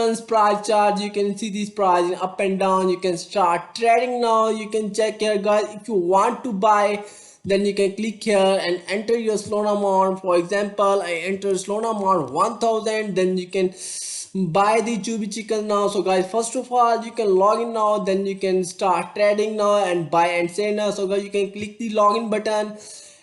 Chicken's price chart. You can see this price up and down. You can start trading now. You can check here, guys. If you want to buy, then you can click here and enter your Solana amount. For example, I enter Solana amount 1000. Then you can buy the Chubby Chicken now. So guys, first of all, you can log in now. Then you can start trading now and buy and sell now. So guys, you can click the login button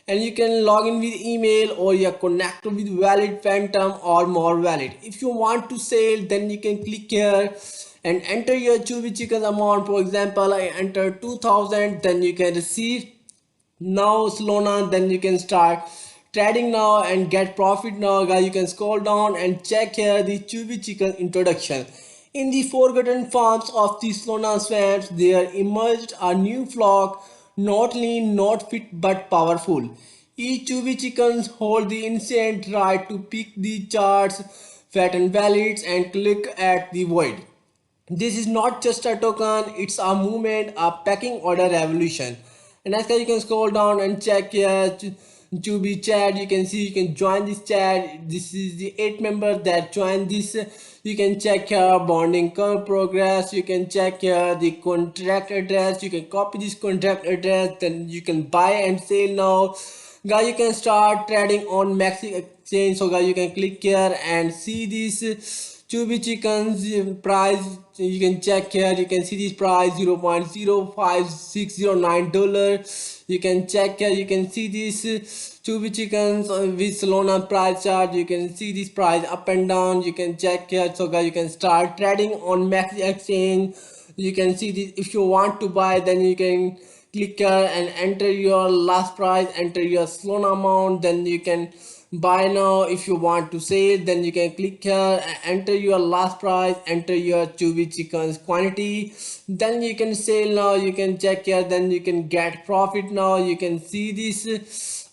and you can log in with email, or you connect with valid phantom or more valid. If you want to sell, then you can click here and enter your Chubby Chicken amount. For example, I enter 2000. Then you can receive now Solana. Then you can start trading now and get profit now, guys. You can scroll down and check here the Chubby Chicken introduction. In the forgotten farms of the Solana swamps, there emerged a new flock, not lean, not fit, but powerful. Each Chubby Chickens hold the ancient right to pick the charts, fatten valids, and click at the void. This is not just a token, it's a movement, a pecking order revolution. And as you can scroll down and check here to be chat. You can see you can join this chat. This is the 8 members that join this. You can check here bonding curve progress. You can check here the contract address. You can copy this contract address, then you can buy and sell now, guys. You can start trading on Maxi exchange. So guys, you can click here and see this Chubby Chicken's price. You can check here. You can see this price $0.05609. You can check here. You can see this Chubby Chickens with Solana price chart. You can see this price up and down. You can check here. So guys, you can start trading on Max Exchange. You can see this. If you want to buy, then you can click here and enter your last price, enter your Solana amount, then you can buy now. If you want to sell, then you can click here and enter your last price, enter your Chubby Chickens quantity, then you can sell now. You can check here, then you can get profit now. You can see this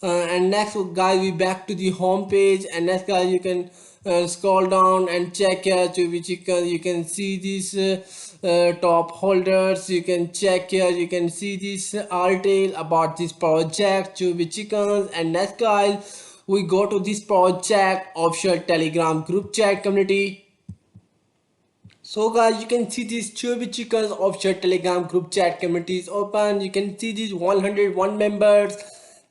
and next, guys, we back to the home page, and next, guys, you can scroll down and check here Chubby Chicken. You can see these top holders. You can check here. You can see this article about this project Chubby Chickens. And next, guys, we go to this project official Telegram group chat community. So guys, you can see this Chubby Chickens official Telegram group chat community is open. You can see these 101 members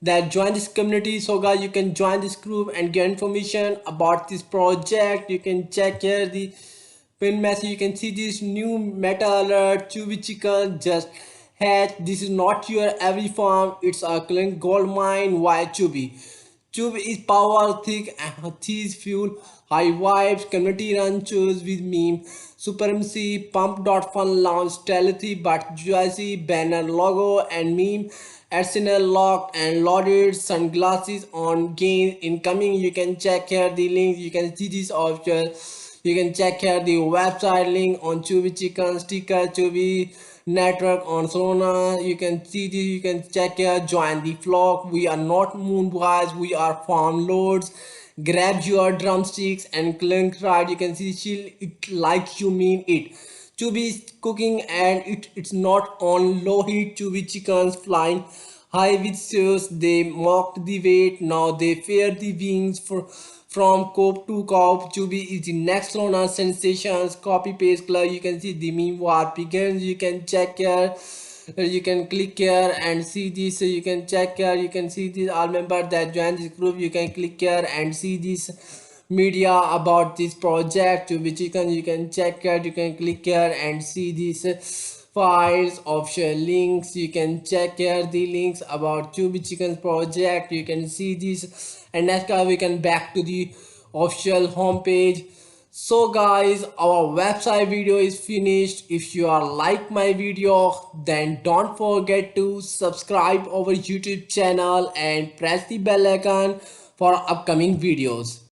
that join this community. So guys, you can join this group and get information about this project. You can check here the pin message. You can see this new meta alert. Chubby Chicken just hatched. This is not your every farm, it's a clean gold mine. Why Chubby? Chubby is power thick and thieves fuel high vibes. Community run choose with meme supremacy. Pump.fun launch stealthy but juicy banner logo and meme. Arsenal locked and loaded. Sunglasses on gain incoming. You can check here the links. You can see this option. You can check here the website link on Chubby Chicken sticker Chubby network on Solana. You can see this. You can check here join the flock. We are not moon boys, we are farm lords. Grab your drumsticks and clink right. You can see chill it like you mean it. Chubby is cooking and it's not on low heat. Chubby Chickens flying high with sauce. They mocked the weight. Now they fear the wings from cope to cope. Chubby is the next Solana sensations. Copy paste club. You can see the meme war begins. You can check here. You can click here and see this. You can check here. You can see this all members that join this group. You can click here and see this media about this project Chubby Chicken. You can check here. You can click here and see these files official links. You can check here the links about Chubby Chicken's project. You can see this, and next, we can back to the official homepage. So guys, our website video is finished. If you are like my video, then don't forget to subscribe our YouTube channel and press the bell icon for upcoming videos.